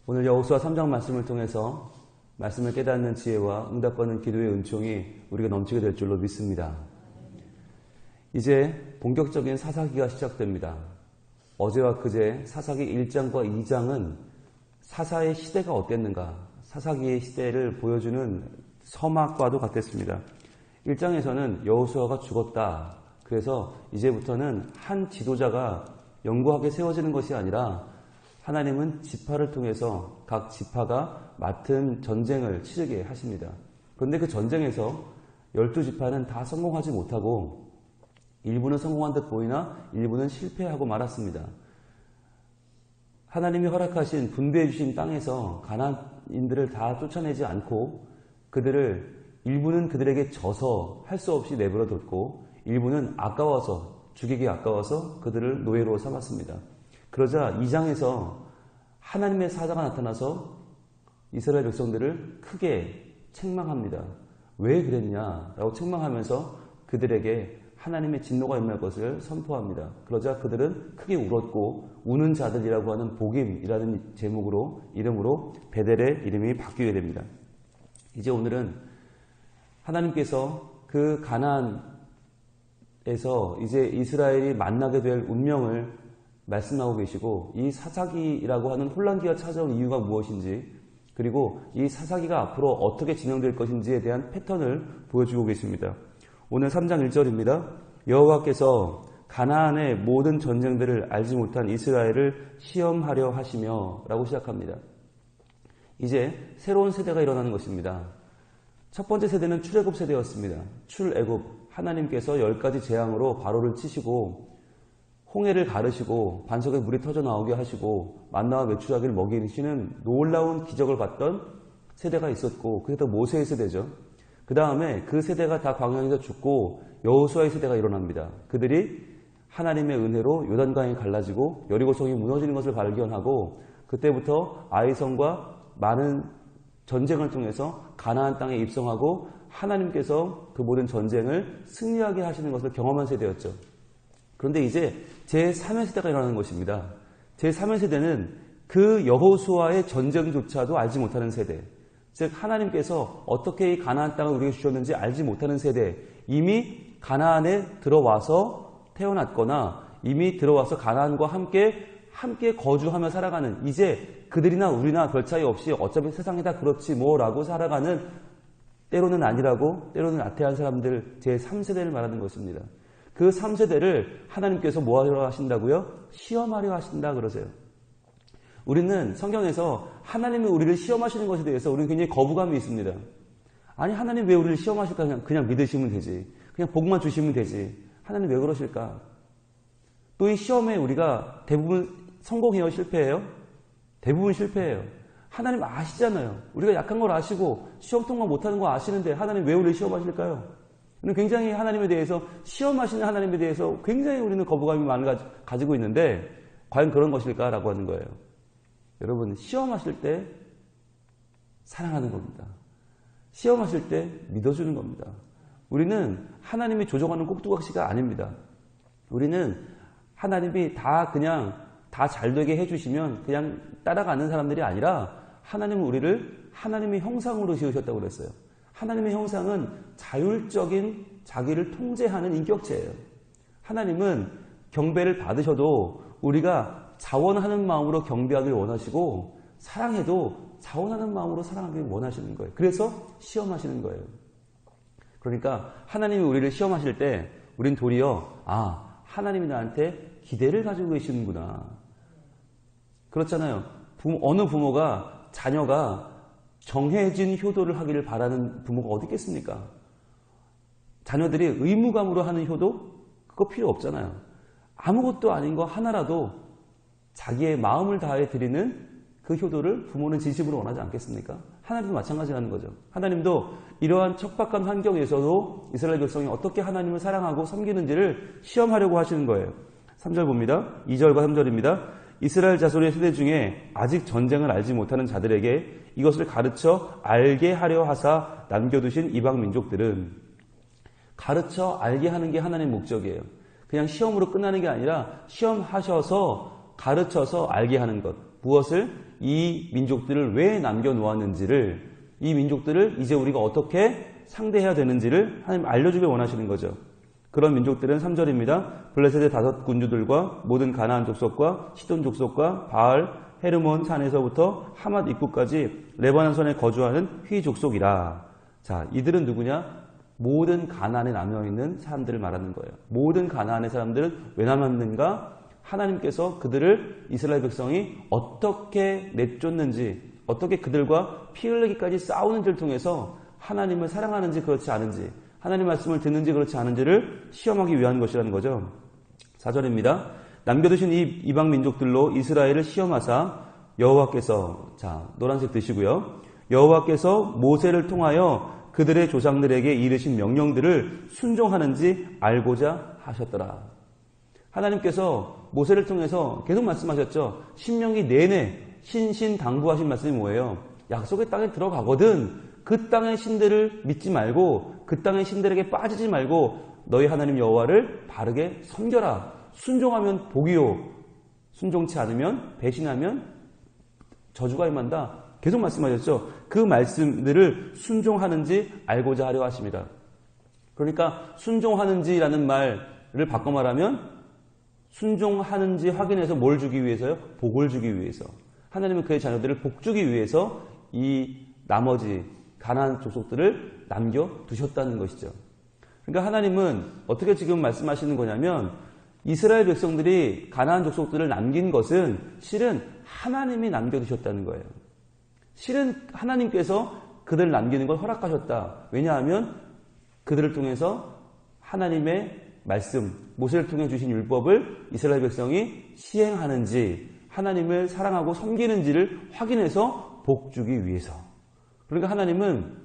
오늘 여호수아 3장 말씀을 통해서 말씀을 깨닫는 지혜와 응답받는 기도의 은총이 우리가 넘치게 될 줄로 믿습니다. 이제 본격적인 사사기가 시작됩니다. 어제와 그제 사사기 1장과 2장은 사사의 시대가 어땠는가, 사사기의 시대를 보여주는 서막과도 같았습니다. 1장에서는 여호수아가 죽었다. 그래서 이제부터는 한 지도자가 영구하게 세워지는 것이 아니라 하나님은 지파를 통해서 각 지파가 맡은 전쟁을 치르게 하십니다. 그런데 그 전쟁에서 12지파는 다 성공하지 못하고 일부는 성공한 듯 보이나 일부는 실패하고 말았습니다. 하나님이 허락하신 분배해 주신 땅에서 가나안인들을 다 쫓아내지 않고 일부는 그들에게 져서 할 수 없이 내버려 뒀고 일부는 죽이기 아까워서 그들을 노예로 삼았습니다. 그러자 2장에서 하나님의 사자가 나타나서 이스라엘 백성들을 크게 책망합니다. 왜 그랬냐라고 책망하면서 그들에게 하나님의 진노가 임할 것을 선포합니다. 그러자 그들은 크게 울었고 우는 자들이라고 하는 복임이라는 이름으로 베델의 이름이 바뀌게 됩니다. 이제 오늘은 하나님께서 그 가나안에서 이제 이스라엘이 만나게 될 운명을 말씀하고 계시고 이 사사기라고 하는 혼란기가 찾아온 이유가 무엇인지 그리고 이 사사기가 앞으로 어떻게 진행될 것인지에 대한 패턴을 보여주고 계십니다. 오늘 3장 1절입니다. 여호와께서 가나안의 모든 전쟁들을 알지 못한 이스라엘을 시험하려 하시며 라고 시작합니다. 이제 새로운 세대가 일어나는 것입니다. 첫 번째 세대는 출애굽 세대였습니다. 출애굽, 하나님께서 10가지 재앙으로 바로를 치시고 홍해를 가르시고 반석에 물이 터져 나오게 하시고 만나와 메추라기를 먹이시는 놀라운 기적을 봤던 세대가 있었고 그게 또 모세의 세대죠. 그 다음에 그 세대가 다 광야에서 죽고 여호수아의 세대가 일어납니다. 그들이 하나님의 은혜로 요단강이 갈라지고 여리고성이 무너지는 것을 발견하고 그때부터 아이성과 많은 전쟁을 통해서 가나안 땅에 입성하고 하나님께서 그 모든 전쟁을 승리하게 하시는 것을 경험한 세대였죠. 그런데 이제 제3의 세대가 일어나는 것입니다. 제3의 세대는 그 여호수아의 전쟁조차도 알지 못하는 세대, 즉 하나님께서 어떻게 이 가나안 땅을 우리에게 주셨는지 알지 못하는 세대, 이미 가나안에 들어와서 태어났거나 이미 들어와서 가나안과 함께 거주하며 살아가는, 이제 그들이나 우리나 별 차이 없이 어차피 세상이 다 그렇지 뭐라고 살아가는, 때로는 아니라고 때로는 나태한 사람들, 제3세대를 말하는 것입니다. 그 3세대를 하나님께서 뭐 하려 하신다고요? 시험하려 하신다 그러세요. 우리는 성경에서 하나님이 우리를 시험하시는 것에 대해서 우리는 굉장히 거부감이 있습니다. 아니 하나님 왜 우리를 시험하실까? 그냥 믿으시면 되지. 그냥 복만 주시면 되지. 하나님 왜 그러실까? 또 이 시험에 우리가 대부분 성공해요? 실패해요? 대부분 실패해요. 하나님 아시잖아요. 우리가 약한 걸 아시고 시험 통과 못하는 거 아시는데 하나님 왜 우리를 시험하실까요? 우리는 굉장히 하나님에 대해서, 시험하시는 하나님에 대해서 굉장히 우리는 거부감이 많이 가지고 있는데 과연 그런 것일까라고 하는 거예요. 여러분, 시험하실 때 사랑하는 겁니다. 시험하실 때 믿어주는 겁니다. 우리는 하나님이 조종하는 꼭두각시가 아닙니다. 우리는 하나님이 다 잘 되게 해주시면 그냥 따라가는 사람들이 아니라 하나님은 우리를 하나님의 형상으로 지으셨다고 그랬어요. 하나님의 형상은 자율적인 자기를 통제하는 인격체예요. 하나님은 경배를 받으셔도 우리가 자원하는 마음으로 경배하길 원하시고 사랑해도 자원하는 마음으로 사랑하길 원하시는 거예요. 그래서 시험하시는 거예요. 그러니까 하나님이 우리를 시험하실 때 우린 도리어 하나님이 나한테 기대를 가지고 계시는구나. 그렇잖아요. 어느 부모가 자녀가 정해진 효도를 하기를 바라는 부모가 어디 있겠습니까? 자녀들이 의무감으로 하는 효도? 그거 필요 없잖아요. 아무것도 아닌 거 하나라도 자기의 마음을 다해 드리는 그 효도를 부모는 진심으로 원하지 않겠습니까? 하나님도 마찬가지라는 거죠. 하나님도 이러한 척박한 환경에서도 이스라엘 백성이 어떻게 하나님을 사랑하고 섬기는지를 시험하려고 하시는 거예요. 3절 봅니다. 2절과 3절입니다. 이스라엘 자손의 세대 중에 아직 전쟁을 알지 못하는 자들에게 이것을 가르쳐 알게 하려 하사 남겨두신 이방 민족들은, 가르쳐 알게 하는 게 하나님의 목적이에요. 그냥 시험으로 끝나는 게 아니라 시험하셔서 가르쳐서 알게 하는 것. 무엇을? 이 민족들을 왜 남겨놓았는지를, 이 민족들을 이제 우리가 어떻게 상대해야 되는지를 하나님 알려주길 원하시는 거죠. 그런 민족들은 3절입니다. 블레셋의 5 군주들과 모든 가나안 족속과 시돈 족속과 바알, 헤르몬 산에서부터 하맛 입구까지 레바논 선에 거주하는 휘 족속이라. 자, 이들은 누구냐? 모든 가나안에 남아있는 사람들을 말하는 거예요. 모든 가나안의 사람들은 왜 남았는가? 하나님께서 그들을 이스라엘 백성이 어떻게 내쫓는지, 어떻게 그들과 피 흘리기까지 싸우는지를 통해서 하나님을 사랑하는지 그렇지 않은지, 하나님 말씀을 듣는지 그렇지 않은지를 시험하기 위한 것이라는 거죠. 4절입니다. 남겨두신 이 이방 민족들로 이스라엘을 시험하사 여호와께서, 자, 노란색 드시고요. 여호와께서 모세를 통하여 그들의 조상들에게 이르신 명령들을 순종하는지 알고자 하셨더라. 하나님께서 모세를 통해서 계속 말씀하셨죠. 신명기 내내 신신당부하신 말씀이 뭐예요? 약속의 땅에 들어가거든 그 땅의 신들을 믿지 말고 그 땅의 신들에게 빠지지 말고 너희 하나님 여호와를 바르게 섬겨라. 순종하면 복이요, 순종치 않으면, 배신하면 저주가 임한다. 계속 말씀하셨죠. 그 말씀들을 순종하는지 알고자 하려 하십니다. 그러니까 순종하는지라는 말을 바꿔 말하면 순종하는지 확인해서 뭘 주기 위해서요? 복을 주기 위해서. 하나님은 그의 자녀들을 복 주기 위해서 이 나머지 가나안 족속들을 남겨두셨다는 것이죠. 그러니까 하나님은 어떻게 지금 말씀하시는 거냐면 이스라엘 백성들이 가나안 족속들을 남긴 것은 실은 하나님이 남겨두셨다는 거예요. 실은 하나님께서 그들을 남기는 걸 허락하셨다. 왜냐하면 그들을 통해서 하나님의 말씀, 모세를 통해 주신 율법을 이스라엘 백성이 시행하는지 하나님을 사랑하고 섬기는지를 확인해서 복 주기 위해서. 그러니까 하나님은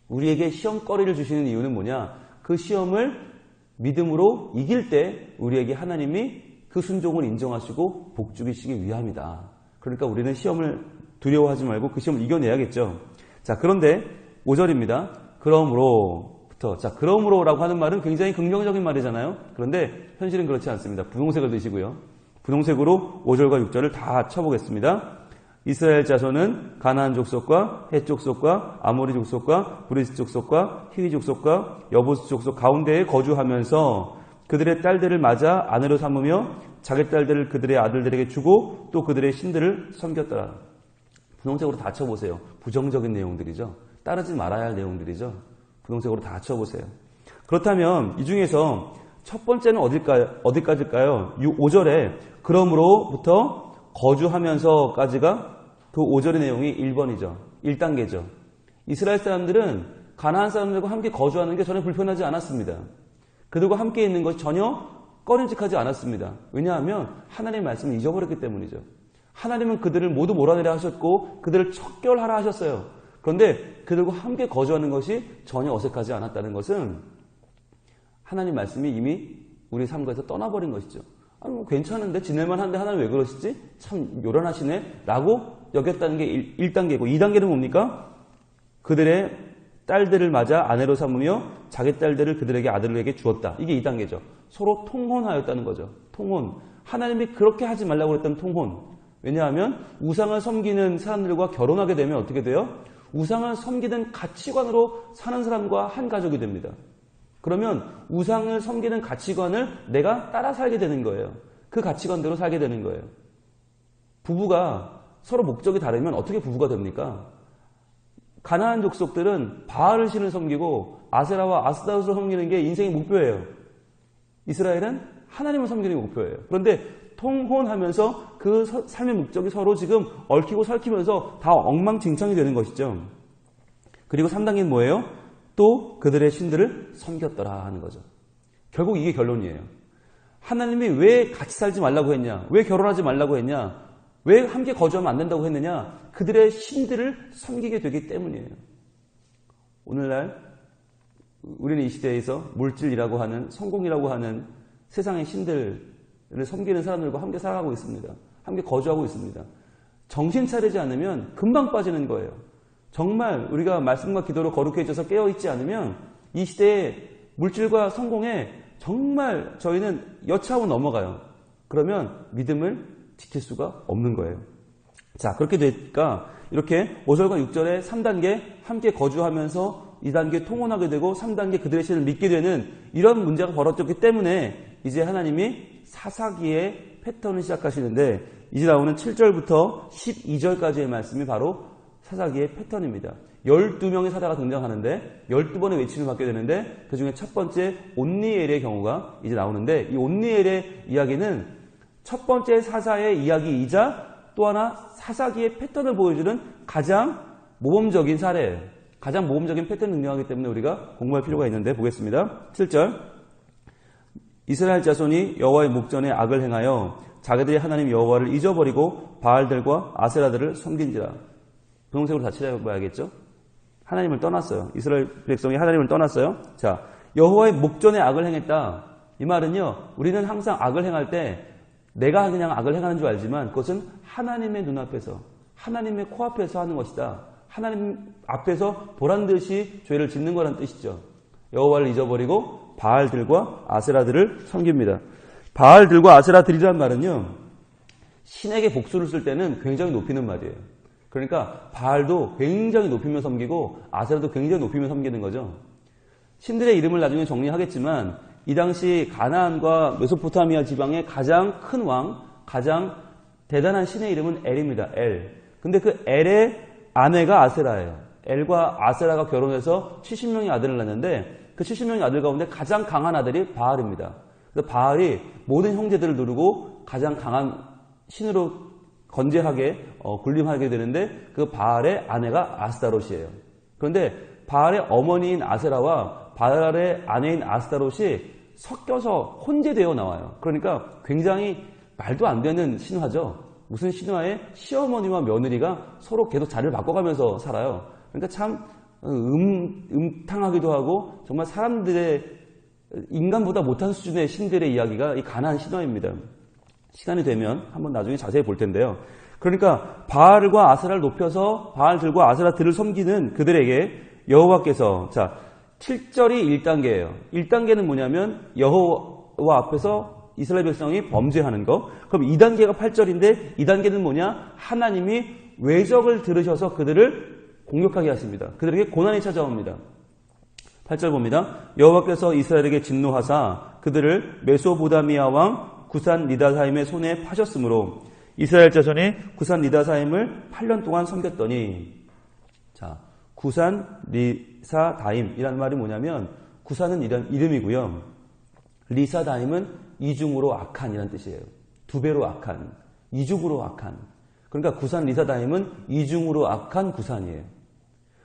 우리에게 시험거리를 주시는 이유는 뭐냐? 그 시험을 믿음으로 이길 때 우리에게 하나님이 그 순종을 인정하시고 복 주시기 위함이다. 그러니까 우리는 시험을 두려워하지 말고 그 시험을 이겨내야겠죠. 자, 그런데 5절입니다. 그러므로부터. 자, 그러므로라고 하는 말은 굉장히 긍정적인 말이잖아요. 그런데 현실은 그렇지 않습니다. 분홍색을 드시고요. 분홍색으로 5절과 6절을 다 쳐보겠습니다. 이스라엘 자손은 가나안 족속과 헷 족속과 아모리 족속과 브리스 족속과 히위 족속과 여부스 족속 가운데에 거주하면서 그들의 딸들을 맞아 아내로 삼으며 자기 딸들을 그들의 아들들에게 주고 또 그들의 신들을 섬겼더라. 분홍색으로 다 쳐보세요. 부정적인 내용들이죠. 따르지 말아야 할 내용들이죠. 분홍색으로 다 쳐보세요. 그렇다면 이 중에서 첫 번째는 어디까지일까요? 5절에 그러므로부터 거주하면서까지가 그 5절의 내용이 1번이죠. 1단계죠. 이스라엘 사람들은 가나안 사람들과 함께 거주하는 게 전혀 불편하지 않았습니다. 그들과 함께 있는 것이 전혀 꺼림직하지 않았습니다. 왜냐하면 하나님의 말씀을 잊어버렸기 때문이죠. 하나님은 그들을 모두 몰아내려 하셨고 그들을 척결하라 하셨어요. 그런데 그들과 함께 거주하는 것이 전혀 어색하지 않았다는 것은 하나님 말씀이 이미 우리 삶에서 떠나버린 것이죠. 아니, 뭐 괜찮은데 지낼만 한데 하나님 왜 그러시지? 참 요란하시네 라고 여겼다는 게 1단계고 2단계는 뭡니까? 그들의 딸들을 맞아 아내로 삼으며 자기 딸들을 그들에게 아들에게 주었다. 이게 2단계죠. 서로 통혼하였다는 거죠. 통혼. 하나님이 그렇게 하지 말라고 그랬던 통혼. 왜냐하면 우상을 섬기는 사람들과 결혼하게 되면 어떻게 돼요? 우상을 섬기는 가치관으로 사는 사람과 한 가족이 됩니다. 그러면 우상을 섬기는 가치관을 내가 따라 살게 되는 거예요. 그 가치관대로 살게 되는 거예요. 부부가 서로 목적이 다르면 어떻게 부부가 됩니까? 가나안 족속들은 바알을 신을 섬기고 아세라와 아스다롯을 섬기는 게 인생의 목표예요. 이스라엘은 하나님을 섬기는 게 목표예요. 그런데 통혼하면서 그 삶의 목적이 서로 지금 얽히고 설키면서 다 엉망진창이 되는 것이죠. 그리고 3단계는 뭐예요? 또 그들의 신들을 섬겼더라 하는 거죠. 결국 이게 결론이에요. 하나님이 왜 같이 살지 말라고 했냐? 왜 결혼하지 말라고 했냐? 왜 함께 거주하면 안 된다고 했느냐? 그들의 신들을 섬기게 되기 때문이에요. 오늘날 우리는 이 시대에서 물질이라고 하는, 성공이라고 하는 세상의 신들을 섬기는 사람들과 함께 살아가고 있습니다. 함께 거주하고 있습니다. 정신 차리지 않으면 금방 빠지는 거예요. 정말 우리가 말씀과 기도로 거룩해져서 깨어있지 않으면 이 시대의 물질과 성공에 정말 저희는 여차하고 넘어가요. 그러면 믿음을 지킬 수가 없는 거예요. 자, 그렇게 되니까 이렇게 5절과 6절에 3단계 함께 거주하면서 2단계 통혼하게 되고 3단계 그들의 신을 믿게 되는 이런 문제가 벌어졌기 때문에 이제 하나님이 사사기의 패턴을 시작하시는데 이제 나오는 7절부터 12절까지의 말씀이 바로 사사기의 패턴입니다. 12명의 사자가 등장하는데 12번의 외침을 받게 되는데 그 중에 첫 번째 온니엘의 경우가 이제 나오는데 이 온니엘의 이야기는 첫 번째 사사의 이야기이자 또 하나 사사기의 패턴을 보여주는 가장 모범적인 사례예요. 가장 모범적인 패턴을 능력하기 때문에 우리가 공부할 필요가 있는데 보겠습니다. 7절 이스라엘 자손이 여호와의 목전에 악을 행하여 자기들이 하나님 여호와를 잊어버리고 바알들과 아세라들을 섬긴지라. 분홍색으로 다 칠해봐야겠죠? 하나님을 떠났어요. 이스라엘 백성이 하나님을 떠났어요. 자, 여호와의 목전에 악을 행했다. 이 말은요, 우리는 항상 악을 행할 때 내가 그냥 악을 행하는 줄 알지만 그것은 하나님의 눈앞에서, 하나님의 코앞에서 하는 것이다. 하나님 앞에서 보란듯이 죄를 짓는 거란 뜻이죠. 여호와를 잊어버리고 바알들과 아세라들을 섬깁니다. 바알들과 아세라들이란 말은요, 신에게 복수를 쓸 때는 굉장히 높이는 말이에요. 그러니까 바알도 굉장히 높이며 섬기고 아세라도 굉장히 높이며 섬기는 거죠. 신들의 이름을 나중에 정리하겠지만 이 당시 가나안과 메소포타미아 지방의 가장 큰 왕, 가장 대단한 신의 이름은 엘입니다. 엘. 근데 그 엘의 아내가 아세라예요. 엘과 아세라가 결혼해서 70명의 아들을 낳는데 그 70명의 아들 가운데 가장 강한 아들이 바알입니다. 그래서 바알이 모든 형제들을 누르고 가장 강한 신으로 건재하게 군림하게 되는데 그 바알의 아내가 아스타롯이에요. 그런데 바알의 어머니인 아세라와 바알의 아내인 아스타롯이 섞여서 혼재되어 나와요. 그러니까 굉장히 말도 안 되는 신화죠. 무슨 신화에 시어머니와 며느리가 서로 계속 자리를 바꿔가면서 살아요. 그러니까 참 음탕하기도 하고 정말 사람들의 인간보다 못한 수준의 신들의 이야기가 이 가나안 신화입니다. 시간이 되면 한번 나중에 자세히 볼 텐데요. 그러니까 바알과 아세라를 높여서 바알들과 아세라들을 섬기는 그들에게 여호와께서, 자, 7절이 1단계예요. 1단계는 뭐냐면 여호와 앞에서 이스라엘 백성이 범죄하는 거. 그럼 2단계가 8절인데 2단계는 뭐냐? 하나님이 외적을 들으셔서 그들을 공격하게 하십니다. 그들에게 고난이 찾아옵니다. 8절 봅니다. 여호와께서 이스라엘에게 진노하사 그들을 메소보다미아 왕 구산 리다사임의 손에 파셨으므로 이스라엘 자손이 구산 리다사임을 8년 동안 섬겼더니, 자, 구산 리사다임이라는 말이 뭐냐면 구산은 이름이고요. 리사다임은 이중으로 악한이라는 뜻이에요. 두 배로 악한, 이중으로 악한. 그러니까 구산 리사다임은 이중으로 악한 구산이에요.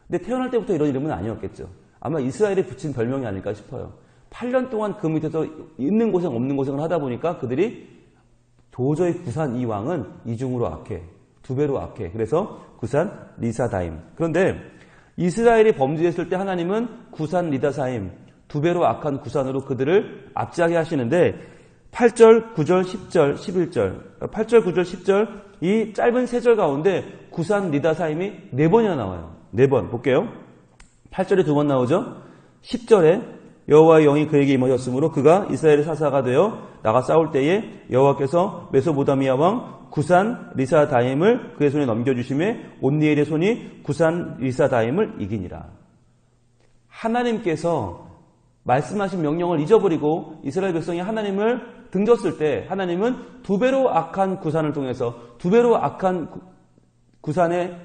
근데 태어날 때부터 이런 이름은 아니었겠죠. 아마 이스라엘이 붙인 별명이 아닐까 싶어요. 8년 동안 그 밑에서 있는 고생 없는 고생을 하다 보니까 그들이 도저히 구산 이 왕은 이중으로 악해, 두 배로 악해. 그래서 구산 리사다임. 그런데 이스라엘이 범죄했을 때 하나님은 구산 리다사임, 두 배로 악한 구산으로 그들을 압제하게 하시는데 8절, 9절, 10절, 11절, 8절, 9절, 10절 이 짧은 세 절 가운데 구산 리다사임이 4번이나 나와요. 4번 볼게요. 8절에 2번 나오죠. 10절에 여호와의 영이 그에게 임하셨으므로 그가 이스라엘의 사사가 되어 나가 싸울 때에 여호와께서 메소보다미아 왕 구산 리사다임을 그의 손에 넘겨주심에 온니엘의 손이 구산 리사다임을 이기니라. 하나님께서 말씀하신 명령을 잊어버리고 이스라엘 백성이 하나님을 등졌을 때 하나님은 두 배로 악한 구산을 통해서 두 배로 악한 구산의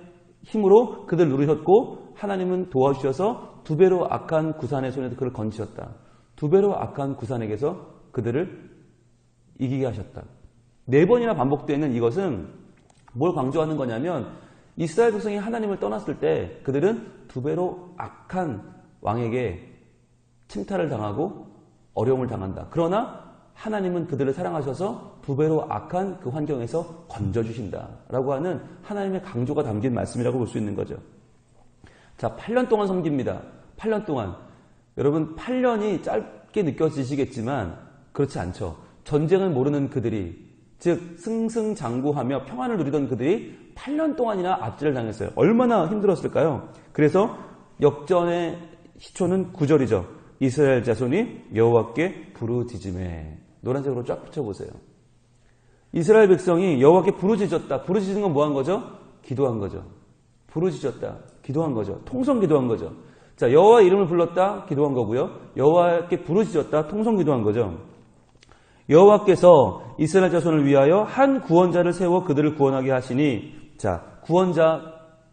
힘으로 그들 누르셨고 하나님은 도와주셔서 두 배로 악한 구산의 손에서 그를 건지셨다. 두 배로 악한 구산에게서 그들을 이기게 하셨다. 4번이나 반복되는 이것은 뭘 강조하는 거냐면 이스라엘 백성이 하나님을 떠났을 때 그들은 두 배로 악한 왕에게 침탈을 당하고 어려움을 당한다. 그러나 하나님은 그들을 사랑하셔서 두 배로 악한 그 환경에서 건져주신다라고 하는 하나님의 강조가 담긴 말씀이라고 볼 수 있는 거죠. 자, 8년 동안 섬깁니다. 8년 동안. 여러분 8년이 짧게 느껴지시겠지만 그렇지 않죠. 전쟁을 모르는 그들이, 즉 승승장구하며 평안을 누리던 그들이 8년 동안이나 압제를 당했어요. 얼마나 힘들었을까요? 그래서 역전의 시초는 9절이죠. 이스라엘 자손이 여호와께 부르짖음에. 노란색으로 쫙 붙여보세요. 이스라엘 백성이 여호와께 부르짖었다. 부르짖은 건 뭐 한 거죠? 기도한 거죠. 부르짖었다. 기도한 거죠. 통성 기도한 거죠. 자, 여호와의 이름을 불렀다. 기도한 거고요. 여호와께 부르짖었다. 통성 기도한 거죠. 여호와께서 이스라엘 자손을 위하여 한 구원자를 세워 그들을 구원하게 하시니, 자, 구원자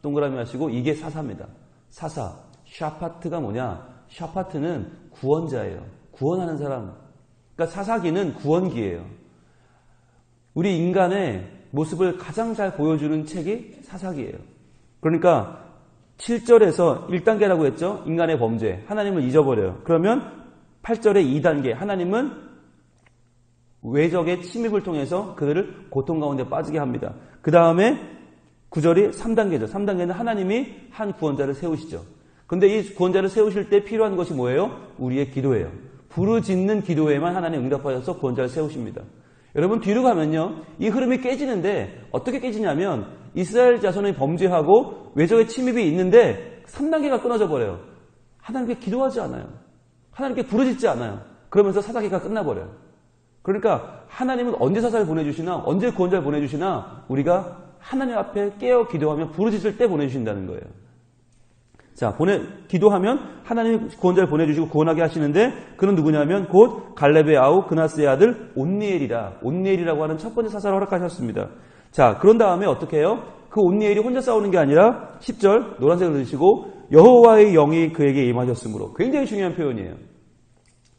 동그라미 하시고 이게 사사입니다. 사사. 샤파트가 뭐냐? 샤파트는 구원자예요. 구원하는 사람. 그러니까 사사기는 구원기예요. 우리 인간의 모습을 가장 잘 보여주는 책이 사사기예요. 그러니까 7절에서 1단계라고 했죠. 인간의 범죄. 하나님을 잊어버려요. 그러면 8절의 2단계. 하나님은 외적의 침입을 통해서 그들을 고통 가운데 빠지게 합니다. 그 다음에 9절이 3단계죠. 3단계는 하나님이 한 구원자를 세우시죠. 근데 이 구원자를 세우실 때 필요한 것이 뭐예요? 우리의 기도예요. 부르짖는 기도에만 하나님 응답하셔서 구원자를 세우십니다. 여러분 뒤로 가면요. 이 흐름이 깨지는데 어떻게 깨지냐면 이스라엘 자손이 범죄하고 외적의 침입이 있는데 3단계가 끊어져 버려요. 하나님께 기도하지 않아요. 하나님께 부르짖지 않아요. 그러면서 사사기가 끝나버려요. 그러니까 하나님은 언제 사사를 보내주시나 언제 구원자를 보내주시나 우리가 하나님 앞에 깨어 기도하면 부르짖을 때 보내주신다는 거예요. 자, 기도하면 하나님이 구원자를 보내주시고 구원하게 하시는데 그는 누구냐면 곧 갈렙의 아우 그나스의 아들 온니엘이라. 온니엘이라고 하는 첫 번째 사사를 허락하셨습니다. 자, 그런 다음에 어떻게 해요? 그 온니엘이 혼자 싸우는 게 아니라 10절 노란색을 넣으시고 여호와의 영이 그에게 임하셨으므로. 굉장히 중요한 표현이에요.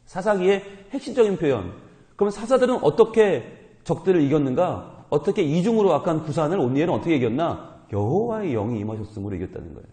사사기의 핵심적인 표현. 그럼 사사들은 어떻게 적들을 이겼는가? 어떻게 이중으로 악한 구산을 온니엘은 어떻게 이겼나? 여호와의 영이 임하셨으므로 이겼다는 거예요.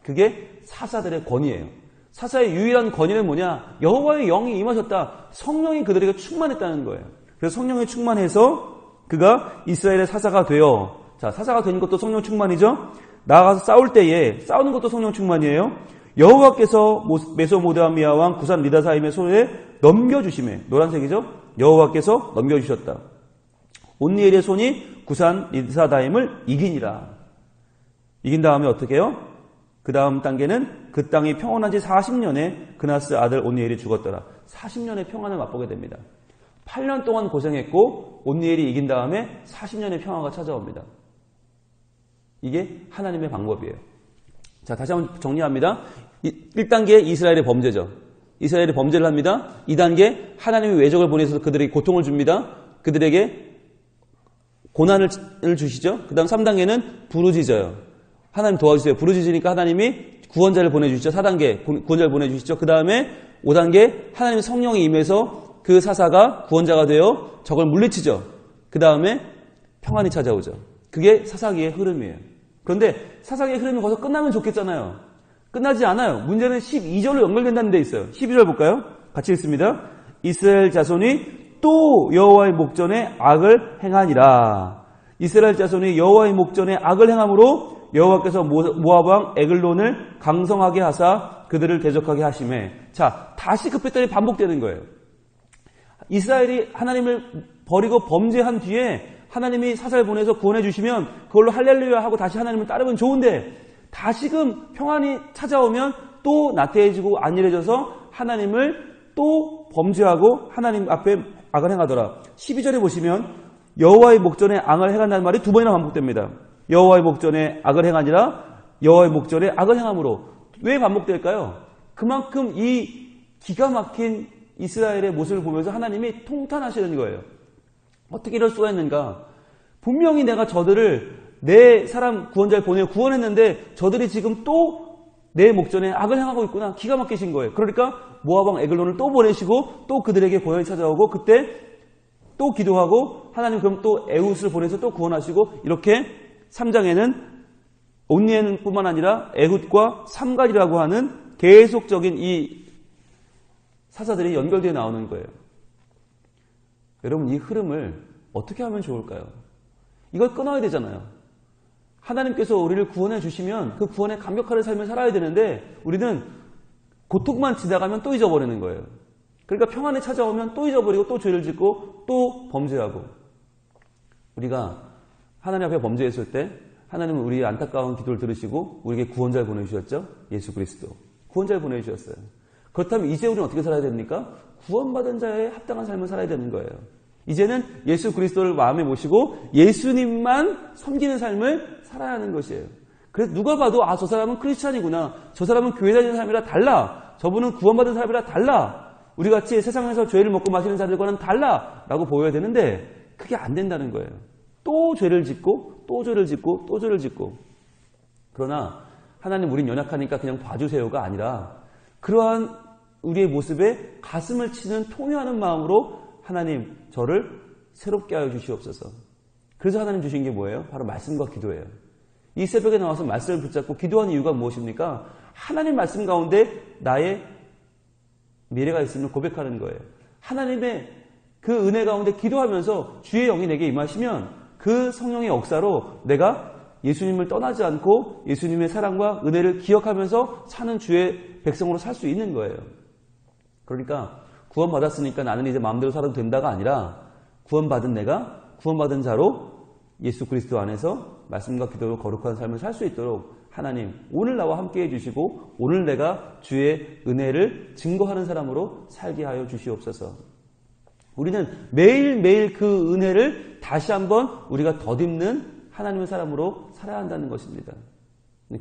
그게 사사들의 권위예요. 사사의 유일한 권위는 뭐냐? 여호와의 영이 임하셨다. 성령이 그들에게 충만했다는 거예요. 그래서 성령이 충만해서 그가 이스라엘의 사사가 되어, 자, 사사가 되는 것도 성령 충만이죠. 나아가서 싸울 때에 싸우는 것도 성령 충만이에요. 여호와께서 메소모다미아 왕 구산 리다사임의 손에 넘겨주심에, 노란색이죠. 여호와께서 넘겨주셨다. 온니엘의 손이 구산 리다사임을 이기니라. 이긴 다음에 어떻게 해요? 그 다음 단계는 그 땅이 평온한 지 40년에 그나스 아들 온니엘이 죽었더라. 40년의 평안을 맛보게 됩니다. 8년 동안 고생했고 온니엘이 이긴 다음에 40년의 평화가 찾아옵니다. 이게 하나님의 방법이에요. 자, 다시 한번 정리합니다. 1단계 이스라엘의 범죄죠. 이스라엘이 범죄를 합니다. 2단계 하나님이 외적을 보내서 그들에게 고통을 줍니다. 그들에게 고난을 주시죠. 그 다음 3단계는 부르짖어요. 하나님 도와주세요. 부르짖으니까 하나님이 구원자를 보내주시죠. 4단계 구원자를 보내주시죠. 그 다음에 5단계 하나님의 성령이 임해서 그 사사가 구원자가 되어 적을 물리치죠. 그 다음에 평안이 찾아오죠. 그게 사사기의 흐름이에요. 그런데 사사기의 흐름이 거기서 끝나면 좋겠잖아요. 끝나지 않아요. 문제는 12절로 연결된다는 데 있어요. 12절 볼까요? 같이 읽습니다. 이스라엘 자손이 또 여호와의 목전에 악을 행하니라. 이스라엘 자손이 여호와의 목전에 악을 행함으로 여호와께서 모압 왕 에글론을 강성하게 하사 그들을 대적하게 하시매. 자, 다시 그 패턴이 반복되는 거예요. 이스라엘이 하나님을 버리고 범죄한 뒤에 하나님이 사사를 보내서 구원해 주시면 그걸로 할렐루야 하고 다시 하나님을 따르면 좋은데 다시금 평안이 찾아오면 또 나태해지고 안일해져서 하나님을 또 범죄하고 하나님 앞에 악을 행하더라. 12절에 보시면 여호와의 목전에 악을 행한다는 말이 두 번이나 반복됩니다. 여호와의 목전에 악을 행하니라. 여호와의 목전에 악을 행함으로. 왜 반복될까요? 그만큼 이 기가 막힌 이스라엘의 모습을 보면서 하나님이 통탄하시는 거예요. 어떻게 이럴 수가 있는가? 분명히 내가 저들을 내 사람 구원자를 보내어 구원했는데 저들이 지금 또 내 목전에 악을 행하고 있구나. 기가 막히신 거예요. 그러니까 모압 왕 에글론을 또 보내시고 또 그들에게 고난이 찾아오고 그때 또 기도하고 하나님 그럼 또 에훗을 보내서 또 구원하시고 이렇게 3장에는 온니엘뿐만 아니라 에훗과 삼갈이라고 하는 계속적인 이 사사들이 연결되어 나오는 거예요. 여러분 이 흐름을 어떻게 하면 좋을까요? 이걸 끊어야 되잖아요. 하나님께서 우리를 구원해 주시면 그 구원에 감격하는 삶을 살아야 되는데 우리는 고통만 지나가면 또 잊어버리는 거예요. 그러니까 평안이 찾아오면 또 잊어버리고 또 죄를 짓고 또 범죄하고. 우리가 하나님 앞에 범죄했을 때 하나님은 우리의 안타까운 기도를 들으시고 우리에게 구원자를 보내주셨죠. 예수 그리스도. 구원자를 보내주셨어요. 그렇다면 이제 우리는 어떻게 살아야 됩니까? 구원받은 자의 합당한 삶을 살아야 되는 거예요. 이제는 예수 그리스도를 마음에 모시고 예수님만 섬기는 삶을 살아야 하는 것이에요. 그래서 누가 봐도 저 사람은 크리스찬이구나. 저 사람은 교회 다니는 사람이라 달라. 저분은 구원받은 사람이라 달라. 우리 같이 세상에서 죄를 먹고 마시는 자들과는 달라. 라고 보여야 되는데 그게 안 된다는 거예요. 또 죄를 짓고 또 죄를 짓고 또 죄를 짓고. 그러나 하나님 우린 연약하니까 그냥 봐주세요가 아니라 그러한 우리의 모습에 가슴을 치는 통회하는 마음으로 하나님 저를 새롭게 하여 주시옵소서. 그래서 하나님 주신 게 뭐예요? 바로 말씀과 기도예요. 이 새벽에 나와서 말씀을 붙잡고 기도하는 이유가 무엇입니까? 하나님 말씀 가운데 나의 미래가 있음을 고백하는 거예요. 하나님의 그 은혜 가운데 기도하면서 주의 영이 내게 임하시면 그 성령의 역사로 내가 예수님을 떠나지 않고 예수님의 사랑과 은혜를 기억하면서 사는 주의 백성으로 살 수 있는 거예요. 그러니까 구원받았으니까 나는 이제 마음대로 살아도 된다가 아니라 구원받은 내가 구원받은 자로 예수 그리스도 안에서 말씀과 기도로 거룩한 삶을 살 수 있도록 하나님 오늘 나와 함께 해주시고 오늘 내가 주의 은혜를 증거하는 사람으로 살게 하여 주시옵소서. 우리는 매일매일 그 은혜를 다시 한번 우리가 덧입는 하나님의 사람으로 살아야 한다는 것입니다.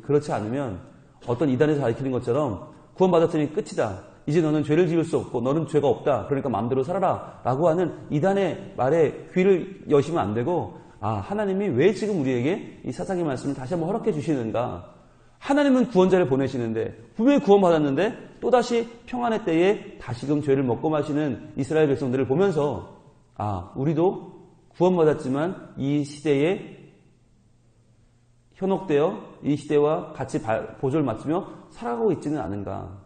그렇지 않으면 어떤 이단에서 가르치는 것처럼 구원받았더니 끝이다. 이제 너는 죄를 지을 수 없고 너는 죄가 없다. 그러니까 마음대로 살아라. 라고 하는 이단의 말에 귀를 여시면 안 되고 하나님이 왜 지금 우리에게 이 사사기 말씀을 다시 한번 허락해 주시는가. 하나님은 구원자를 보내시는데 분명히 구원받았는데 또다시 평안의 때에 다시금 죄를 먹고 마시는 이스라엘 백성들을 보면서 우리도 구원받았지만 이 시대에 현혹되어 이 시대와 같이 보조를 맞추며 살아가고 있지는 않은가.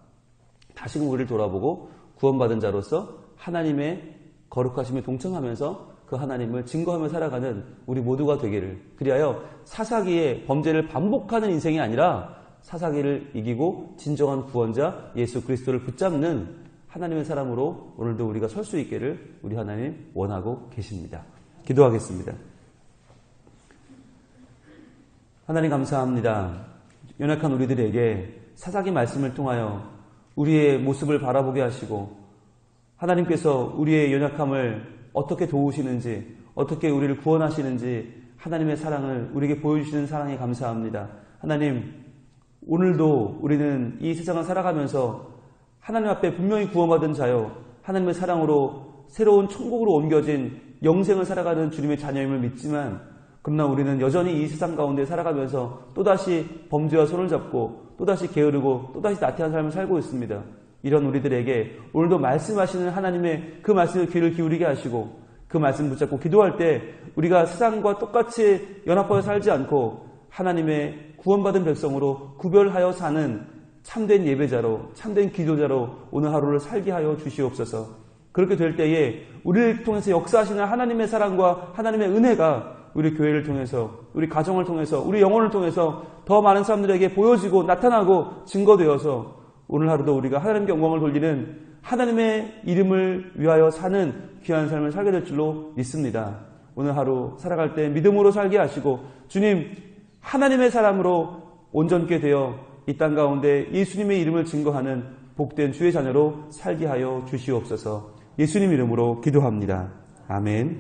다시금 우리를 돌아보고 구원받은 자로서 하나님의 거룩하심에 동참하면서 그 하나님을 증거하며 살아가는 우리 모두가 되기를. 그리하여 사사기의 범죄를 반복하는 인생이 아니라 사사기를 이기고 진정한 구원자 예수 그리스도를 붙잡는 하나님의 사람으로 오늘도 우리가 설 수 있기를 우리 하나님 원하고 계십니다. 기도하겠습니다. 하나님 감사합니다. 연약한 우리들에게 사사기 말씀을 통하여 우리의 모습을 바라보게 하시고 하나님께서 우리의 연약함을 어떻게 도우시는지 어떻게 우리를 구원하시는지 하나님의 사랑을 우리에게 보여주시는 사랑에 감사합니다. 하나님 오늘도 우리는 이 세상을 살아가면서 하나님 앞에 분명히 구원받은 자요 하나님의 사랑으로 새로운 천국으로 옮겨진 영생을 살아가는 주님의 자녀임을 믿지만 그러나 우리는 여전히 이 세상 가운데 살아가면서 또다시 범죄와 손을 잡고 또다시 게으르고 또다시 나태한 삶을 살고 있습니다. 이런 우리들에게 오늘도 말씀하시는 하나님의 그 말씀에 귀를 기울이게 하시고 그 말씀 붙잡고 기도할 때 우리가 세상과 똑같이 연합하여 살지 않고 하나님의 구원받은 백성으로 구별하여 사는 참된 예배자로 참된 기도자로 오늘 하루를 살게 하여 주시옵소서. 그렇게 될 때에 우리를 통해서 역사하시는 하나님의 사랑과 하나님의 은혜가 우리 교회를 통해서 우리 가정을 통해서 우리 영혼을 통해서 더 많은 사람들에게 보여지고 나타나고 증거되어서 오늘 하루도 우리가 하나님께 영광을 돌리는 하나님의 이름을 위하여 사는 귀한 삶을 살게 될 줄로 믿습니다. 오늘 하루 살아갈 때 믿음으로 살게 하시고 주님 하나님의 사람으로 온전케 되어 이 땅 가운데 예수님의 이름을 증거하는 복된 주의 자녀로 살게 하여 주시옵소서. 예수님 이름으로 기도합니다. 아멘.